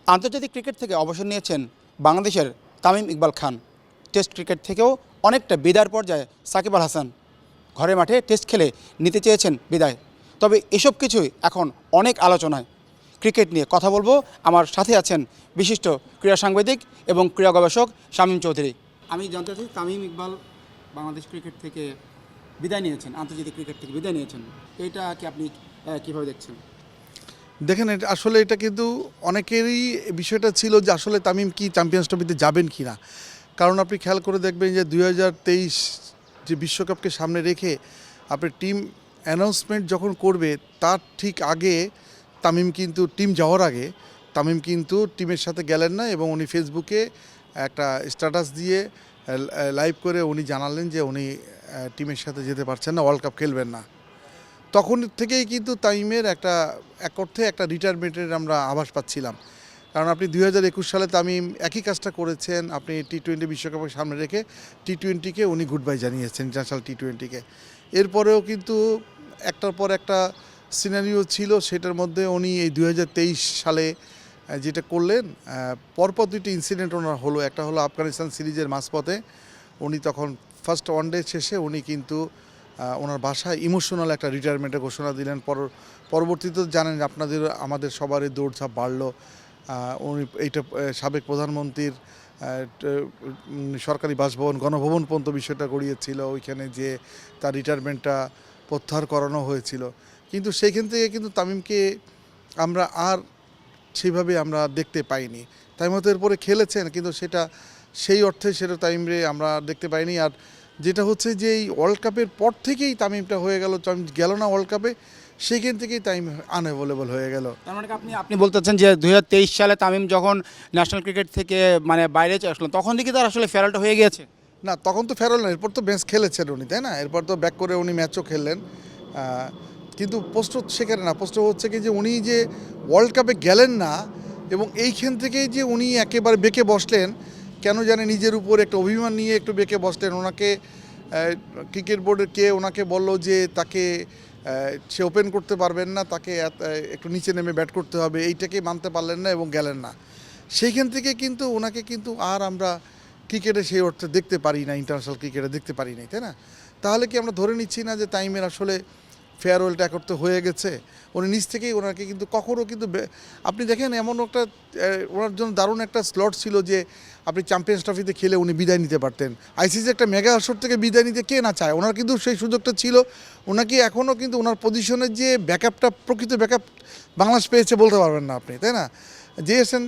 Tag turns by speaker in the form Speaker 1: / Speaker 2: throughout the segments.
Speaker 1: আন্তর্জাতিক ক্রিকেট থেকে অবসর নিয়েছেন বাংলাদেশের তামিম ইকবাল খান। টেস্ট ক্রিকেট থেকেও অনেকটা বিদায়ের পর্যায়ে সাকিব আল হাসান ঘরের মাঠে টেস্ট খেলে নিতে চেয়েছেন বিদায়। তবে এসব কিছুই এখন অনেক আলোচনায়। ক্রিকেট নিয়ে কথা বলবো, আমার সাথে আছেন বিশিষ্ট ক্রীড়া সাংবাদিক এবং ক্রীড়া গবেষক শামীম চৌধুরী। আমি জানতে চাই, তামিম ইকবাল বাংলাদেশ ক্রিকেট থেকে বিদায় নিয়েছেন, আন্তর্জাতিক ক্রিকেট থেকে বিদায় নিয়েছেন, এটা কি আপনি কীভাবে দেখছেন?
Speaker 2: দেখেন, আসলে এটা কিন্তু অনেকেরই বিষয়টা ছিল যে আসলে তামিম কি চ্যাম্পিয়ন্স ট্রফিতে যাবেন কি না। কারণ আপনি খেয়াল করে দেখবেন যে 2023 যে বিশ্বকাপকে সামনে রেখে আপনি টিম অ্যানাউন্সমেন্ট যখন করবে তার ঠিক আগে তামিম কিন্তু টিম যাওয়ার আগে তামিম কিন্তু টিমের সাথে গেলেন না, এবং উনি ফেসবুকে একটা স্ট্যাটাস দিয়ে লাইভ করে উনি জানালেন যে উনি টিমের সাথে যেতে পারছেন না, ওয়ার্ল্ড কাপ খেলবেন না। তখন থেকেই কিন্তু তামিমের এক অর্থে একটা রিটায়ারমেন্টের আমরা আভাস পাচ্ছিলাম। কারণ আপনি 2021 সালে তামিম একই কাজটা করেছেন, আপনি টি-20 বিশ্বকাপের সামনে রেখে টি-20কে উনি গুড বাই জানিয়েছেন, ইন্টারন্যাশনাল টি-20কে। এরপরেও কিন্তু একটার পর একটা সিনারিও ছিল, সেটার মধ্যে উনি এই 2023 সালে যেটা করলেন, পরপর দুটি ইনসিডেন্ট ওনার হলো। একটা হলো আফগানিস্তান সিরিজের মাঝপথে, উনি তখন ফার্স্ট ওয়ানডে শেষে উনি কিন্তু ওনার বাসায় ইমোশনাল একটা রিটায়ারমেন্টের ঘোষণা দিলেন। পরবর্তীতে জানেন আমাদের সবারই দৌড়ঝাঁপ বাড়লো। উনি এইটা সাবেক প্রধানমন্ত্রীর সরকারি বাসভবন গণভবন পর্যন্ত বিষয়টা গড়িয়েছিল, ওইখানে যে তার রিটায়ারমেন্টটা প্রত্যাহার করানো হয়েছিল। কিন্তু সেইখান থেকে কিন্তু তামিমকে আমরা আর সেইভাবে আমরা দেখতে পাইনি। তামিম হয়তো এরপরে খেলেছেন, কিন্তু সেই অর্থে সেটা তামিমরে আমরা দেখতে পাইনি। আর যেটা হচ্ছে যে এই ওয়ার্ল্ড কাপের পর থেকেই তামিমটা হয়ে গেল, তামিম গেল না ওয়ার্ল্ড কাপে, সেইখান থেকেই তামিম আনঅ্যাভেলেবল হয়ে গেল।
Speaker 1: তার মানে আপনি বলতেছেন যে 2023 সালে তামিম যখন ন্যাশনাল ক্রিকেট থেকে বাইরে আসলো, তখন থেকে তার আসলে ফেরালটা হয়ে গিয়েছে?
Speaker 2: না, তখন তো ফেরল না, এরপর তো ম্যাচ খেলেছেন উনি, তাই না? এরপর তো ব্যাক করে উনি ম্যাচও খেললেন। কিন্তু প্রশ্ন সেখানে না, প্রশ্ন হচ্ছে কি যে উনি যে ওয়ার্ল্ড কাপে গেলেন না, এবং এইখান থেকেই যে উনি একেবারে বেঁকে বসলেন, কেন জানে নিজের উপর একটা অভিমান নিয়ে একটু বেঁকে বসলেন। ওনাকে ক্রিকেট বোর্ডের ওনাকে বললো যে তাকে সে ওপেন করতে পারবেন না, তাকে একটু নিচে নেমে ব্যাট করতে হবে, এইটাকে মানতে পারলেন না এবং গেলেন না। সেইখান থেকে কিন্তু ওনাকে কিন্তু আর আমরা ক্রিকেটে সেই অর্থে দেখতে পারি না, ইন্টারন্যাশনাল ক্রিকেটে দেখতে পারি নাই, তাই না? তাহলে কি আমরা ধরে নিচ্ছি না যে তামিমের আসলে ফেয়ারওয়েলটা করতে হয়ে গেছে? উনি নিজ থেকেই ওনাকে কিন্তু কখনও কিন্তু আপনি দেখেন এমন একটা ওনার জন্য দারুণ একটা স্লট ছিল যে আপনি চ্যাম্পিয়ন্স ট্রফিতে খেলে উনি বিদায় নিতে পারতেন। আইসিসি একটা মেগা আসর থেকে বিদায় নিতে কে না চায়, ওনার কিন্তু সেই সুযোগটা ছিল। ওনাকে এখনও কিন্তু ওনার পজিশনের যে ব্যাকআপটা, প্রকৃত ব্যাকআপ বাংলাদেশ পেয়েছে বলতে পারবেন না আপনি, তাই না? জিএসএন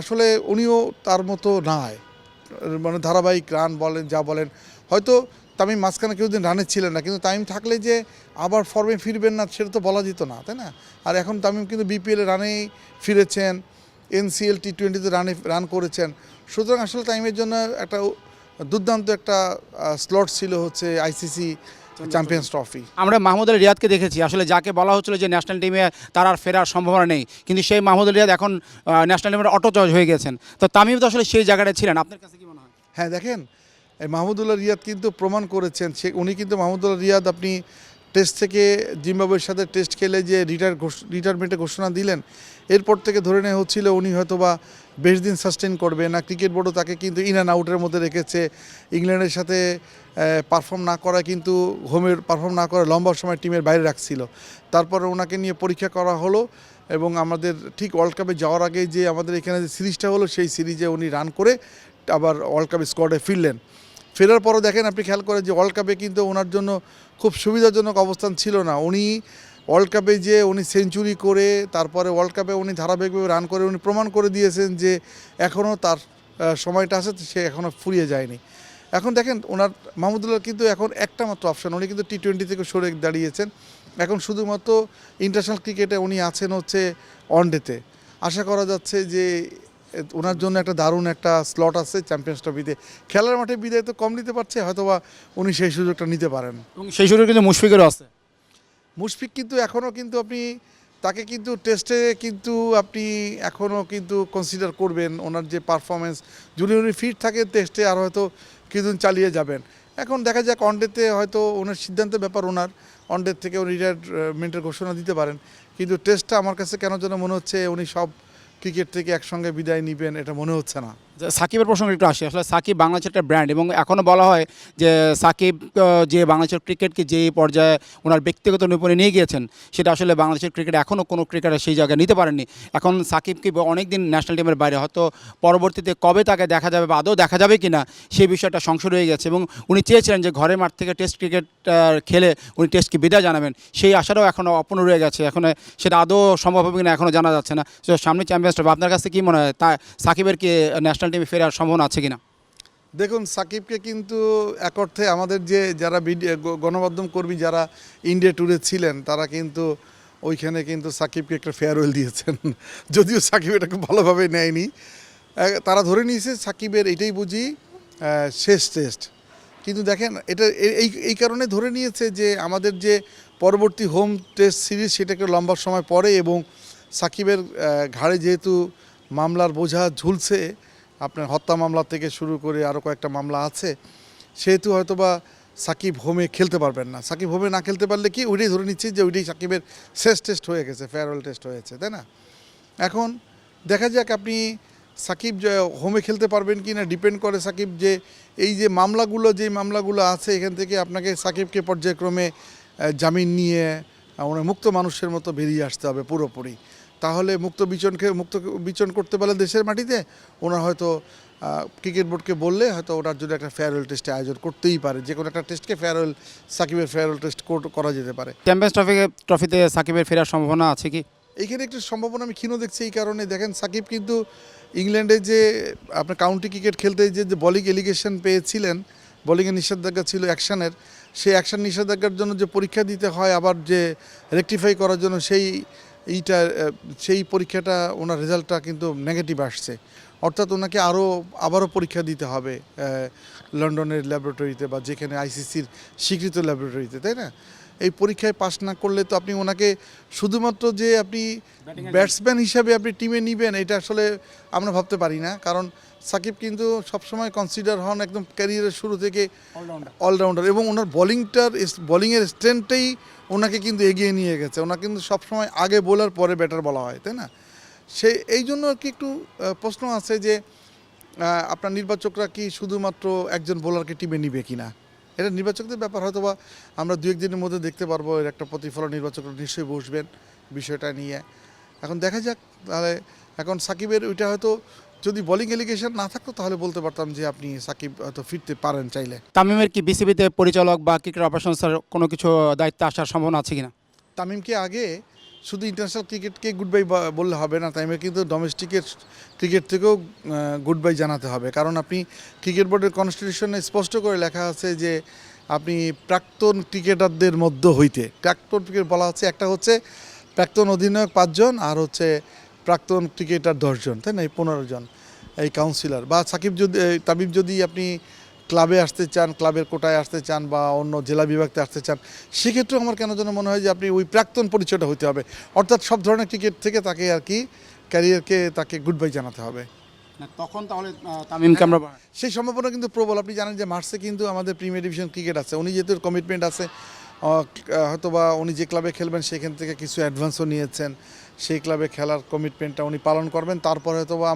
Speaker 2: আসলে উনিও তার মতো নয়, মানে ধারাবাহিক রান বলেন যা বলেন। হয়তো তামিম মাঝখানে কিছুদিন রানে ছিলেন না, কিন্তু তামিম থাকলে যে আবার ফর্মে ফিরবেন না সেটা তো বলা যেত না, তাই না? আর এখন তামিম কিন্তু বিপিএলে রানেই ফিরেছেন, এনসিএল টি-20তে রান করেছেন। সুতরাং আসলে তামিমের জন্য একটা দুর্দান্ত একটা স্লট ছিল হচ্ছে আইসিসি চ্যাম্পিয়ন্স ট্রফি।
Speaker 1: আমরা মাহমুদ আলী রিয়াদকে দেখেছি, আসলে যাকে বলা হচ্ছিল যে ন্যাশনাল টিমে তার আর ফেরার সম্ভাবনা নেই, কিন্তু সেই মাহমুদ আলী রিয়াদ এখন ন্যাশনাল টিমের অটো চয়েস হয়ে গেছেন। তো তামিম তো আসলে সেই জায়গাটা ছিলেন, আপনার কাছে কি মনে হয়?
Speaker 2: হ্যাঁ, দেখেন, মাহমুদুল্লাহ রিয়াদ কিন্তু প্রমাণ করেছেন, উনি কিন্তু মাহমুদুল্লাহ রিয়াদ আপনি টেস্ট থেকে জিম্বাবুয়ের সাথে টেস্ট খেলে যে রিটায়ারমেন্টের ঘোষণা দিলেন, এরপর থেকে ধরে নেওয়া হচ্ছিল উনি হয়তো বা বেশ দিন সাস্টেন করবে না। ক্রিকেট বোর্ডও তাকে কিন্তু ইন অ্যান্ড আউটের মধ্যে রেখেছে। ইংল্যান্ডের সাথে পারফর্ম না করা, কিন্তু হোমের পারফর্ম না করে লম্বা সময় টিমের বাইরে রাখছিল। তারপরে ওনাকে নিয়ে পরীক্ষা করা হলো, এবং আমাদের ঠিক ওয়ার্ল্ড কাপে যাওয়ার আগে যে আমাদের এখানে যে সিরিজটা হলো, সেই সিরিজে উনি রান করে আবার ওয়ার্ল্ড কাপে স্কোয়াডে ফিরলেন। ফেরার পরও দেখেন, আপনি খেয়াল করে যে ওয়ার্ল্ড কাপে কিন্তু ওনার জন্য খুব সুবিধাজনক অবস্থান ছিল না। উনি ওয়ার্ল্ড কাপে যে উনি সেঞ্চুরি করে তারপরে ওয়ার্ল্ড কাপে উনি ধারাবাহিকভাবে রান করে উনি প্রমাণ করে দিয়েছেন যে এখনও তার সময়টা আছে, সে এখনও ফুরিয়ে যায়নি। এখন দেখেন, ওনার মাহমুদুল্লাহ কিন্তু এখন একটা মাত্র অপশন, উনি কিন্তু টি-20 থেকে সরে দাঁড়িয়েছেন। এখন শুধুমাত্র ইন্টারন্যাশনাল ক্রিকেটে উনি আছেন হচ্ছে ওয়ানডেতে। আশা করা যাচ্ছে যে ওনার জন্য একটা দারুণ একটা স্লট আছে চ্যাম্পিয়ন্স ট্রফিতে। খেলার মাঠে বিদায় তো কম নিতে পারছে, হয়তোবা উনি সেই সুযোগটা নিতে পারেন।
Speaker 1: এবং সেই সুযোগ কিন্তু মুশফিকেরও আছে।
Speaker 2: মুশফিক কিন্তু এখনও কিন্তু আপনি তাকে কিন্তু টেস্টে কিন্তু আপনি এখনও কিন্তু কনসিডার করবেন, ওনার যে পারফরমেন্স। যদি উনি ফিট থাকে টেস্টে আর হয়তো কিছুদিন চালিয়ে যাবেন। এখন দেখা যাক, ওয়ানডেতে হয়তো ওনার সিদ্ধান্তের ব্যাপার, ওনার ওয়ানডে থেকে উনি রিটায়ারমেন্টের ঘোষণা দিতে পারেন। কিন্তু টেস্টটা আমার কাছে কেন যেন মনে হচ্ছে উনি সব ক্রিকেট থেকে একসঙ্গে বিদায় নিবেন এটা মনে হচ্ছে না।
Speaker 1: সাকিবের প্রসঙ্গে একটু আসি, আসলে সাকিব বাংলাদেশের একটা ব্র্যান্ড এবং এখনও বলা হয় যে সাকিব যে বাংলাদেশের ক্রিকেটকে যে পর্যায়ে ওনার ব্যক্তিগত নিপুণে নিয়ে গিয়েছেন সেটা আসলে বাংলাদেশের ক্রিকেট এখনও কোনো ক্রিকেটার সেই জায়গায় নিতে পারেননি। এখন সাকিবকে অনেক দিন ন্যাশনাল টিমের বাইরে, হয়তো পরবর্তীতে কবে তাকে দেখা যাবে বা আদৌ দেখা যাবে কি না সেই বিষয়টা সংশয় রয়ে গেছে এবং উনি চেয়েছিলেন যে ঘরের মাঠ থেকে টেস্ট ক্রিকেট খেলে উনি টেস্টকে বিদায় জানাবেন, সেই আশাটাও এখনও অপূর্ণ রয়ে গেছে। এখন সেটা আদৌ সম্ভব হবে কিনা এখনও জানা যাচ্ছে না। তো সামনে চ্যাম্পিয়ন্স ট্রফি, আপনার কাছে কী মনে হয় তা সাকিবের কি ন্যাশনাল টিমে ফেরার সম্ভাবনা আছে কিনা?
Speaker 2: দেখুন, সাকিবকে কিন্তু এক অর্থে আমাদের যে যারা গণমাধ্যম কর্মী যারা ইন্ডিয়া ট্যুরে ছিলেন তারা কিন্তু ওইখানে কিন্তু সাকিবকে একটা ফেয়ারওয়েল দিয়েছেন। যদিও সাকিব এটাকে ভালোভাবে নেয়নি, তারা ধরে নিয়েছে সাকিবের এটাই বুঝি শেষ টেস্ট। কিন্তু দেখেন এটা এই কারণে ধরে নিয়েছে যে আমাদের যে পরবর্তী হোম টেস্ট সিরিজ সেটাকে লম্বা সময় পরে এবং সাকিবের ঘাড়ে যেহেতু মামলার বোঝা ঝুলছে, আপনার হত্যা মামলা থেকে শুরু করে আরও কয়েকটা মামলা আছে, সেহেতু হয়তোবা সাকিব হোমে খেলতে পারবেন না। সাকিব হোমে না খেলতে পারলে কি ওইটাই ধরে নিচ্ছি যে ওইটাই সাকিবের শেষ টেস্ট হয়ে গেছে, ফেয়ারওয়েল টেস্ট হয়েছে, তাই না? এখন দেখা যাক আপনি সাকিব যে হোমে খেলতে পারবেন কি না ডিপেন্ড করে সাকিব যে এই যে মামলাগুলো আছে এখান থেকে আপনাকে সাকিবকে পর্যায়ক্রমে জামিন নিয়ে ওনার মুক্ত মানুষের মতো বেরিয়ে আসতে হবে পুরোপুরি। তাহলে মুক্ত বিচরণ করতে পারলে দেশের মাটিতে ওনার হয়তো ক্রিকেট বোর্ডকে বললে হয়তো ওটার জন্য একটা ফেয়ারওয়েল টেস্টে আয়োজন করতেই পারে, যে কোনো একটা টেস্টকে সাকিবের ফেয়ারওয়েল টেস্ট করা যেতে পারে।
Speaker 1: চ্যাম্পিয়ন্স ট্রফিতে সাকিবের ফেরার সম্ভাবনা আছে কি?
Speaker 2: এইখানে একটু সম্ভাবনা আমি ক্ষীণ দেখছি এই কারণে, দেখেন সাকিব কিন্তু ইংল্যান্ডে যে আপনার কাউন্টি ক্রিকেট খেলতে যে বোলিং এলিগেশন পেয়েছিলেন, বোলিংয়ের নিষেধাজ্ঞা ছিল অ্যাকশনের, সেই অ্যাকশন নিষেধাজ্ঞার জন্য যে পরীক্ষা দিতে হয় আবার যে রেকটিফাই করার জন্য সেই পরীক্ষাটা ওনার রেজাল্টটা কিন্তু নেগেটিভ আসছে। অর্থাৎ ওনাকে আবারও পরীক্ষা দিতে হবে লন্ডনের ল্যাবরেটরিতে বা যেখানে আইসিসির স্বীকৃত ল্যাবরেটরিতে, তাই না? এই পরীক্ষায় পাশ না করলে তো আপনি ওনাকে শুধুমাত্র যে আপনি ব্যাটসম্যান হিসাবে আপনি টিমে নেবেন এটা আসলে আমরা ভাবতে পারি না। কারণ সাকিব কিন্তু সবসময় কনসিডার হন একদম ক্যারিয়ারের শুরু থেকে অলরাউন্ডার এবং ওনার বোলিংয়ের স্ট্রেংথটাই ওনাকে কিন্তু এগিয়ে নিয়ে গেছে। ওনাকে কিন্তু সবসময় আগে বোলার পরে ব্যাটার বলা হয়, তাই না? এই জন্য আর কি একটু প্রশ্ন আছে যে আপনার নির্বাচকরা কি শুধুমাত্র একজন বোলারকে টিমে নিবে কি না, এটা নির্বাচকদের ব্যাপার। হয়তো বা আমরা 2-1 দিনের মধ্যে দেখতে পারবো এর একটা প্রতিফলন। নির্বাচকরা নিশ্চয়ই বসবেন বিষয়টা নিয়ে। এখন দেখা যাক। তাহলে এখন সাকিবের ওইটা হয়তো যদি বোলিং এলিগেশন না থাকতো তাহলে বলতে পারতাম যে আপনি সাকিব হয়তো ফিরতে পারেন চাইলে।
Speaker 1: তামিমের কি বিসিবিতে পরিচালক বা ক্রিকেট অপারেশনসের কোনো কিছু দায়িত্বে আসার সম্ভাবনা আছে কিনা?
Speaker 2: তামিমকে আগে শুধু ইন্টারন্যাশনাল ক্রিকেটকে গুড বাই বললে হবে না, তামিমের কিন্তু ডোমেস্টিকের ক্রিকেট থেকেও গুড বাই জানাতে হবে। কারণ আপনি ক্রিকেট বোর্ডের কনস্টিটিউশনে স্পষ্ট করে লেখা আছে যে আপনি প্রাক্তন ক্রিকেটারদের মধ্য হইতে, প্রাক্তন ক্রিকেট বলা হচ্ছে একটা হচ্ছে প্রাক্তন অধিনায়ক 5 জন আর হচ্ছে প্রাক্তন ক্রিকেটার 10 জন, তাই না? এই 15 জন এই কাউন্সিলর বা তামিম যদি আপনি ক্লাবে আসতে চান, ক্লাবের কোটায় আসতে চান বা অন্য জেলা বিভাগতে আসতে চান, সেক্ষেত্রেও আমার কেন যেন মনে হয় যে আপনি ওই প্রাক্তন পরিচয়টা হতে হবে। অর্থাৎ সব ধরনের ক্রিকেট থেকে তাকে আর কি ক্যারিয়ারকে তাকে গুড বাই জানাতে হবে।
Speaker 1: তখন তাহলে তামিমকে আমরা
Speaker 2: সেই সম্ভাবনা কিন্তু প্রবল। আপনি জানেন যে মার্চে কিন্তু আমাদের প্রিমিয়ার ডিভিশন ক্রিকেট আছে, উনি যেহেতু কমিটমেন্ট আছে হয়তো বা উনি যে ক্লাবে খেলবেন সেখান থেকে কিছু অ্যাডভান্সও নিয়েছেন, সেই ক্লাবে খেলার কমিটমেন্টটা উনি পালন করবেন। তারপরে হয়তো বা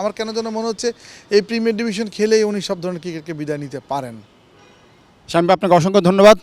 Speaker 2: আমার কেন যেন মনে হচ্ছে এই প্রিমিয়ার ডিভিশন খেলেই উনি সব ধরনের ক্রিকেটকে বিদায় নিতে পারেন।
Speaker 1: শামীম, আপনাকে অসংখ্য ধন্যবাদ।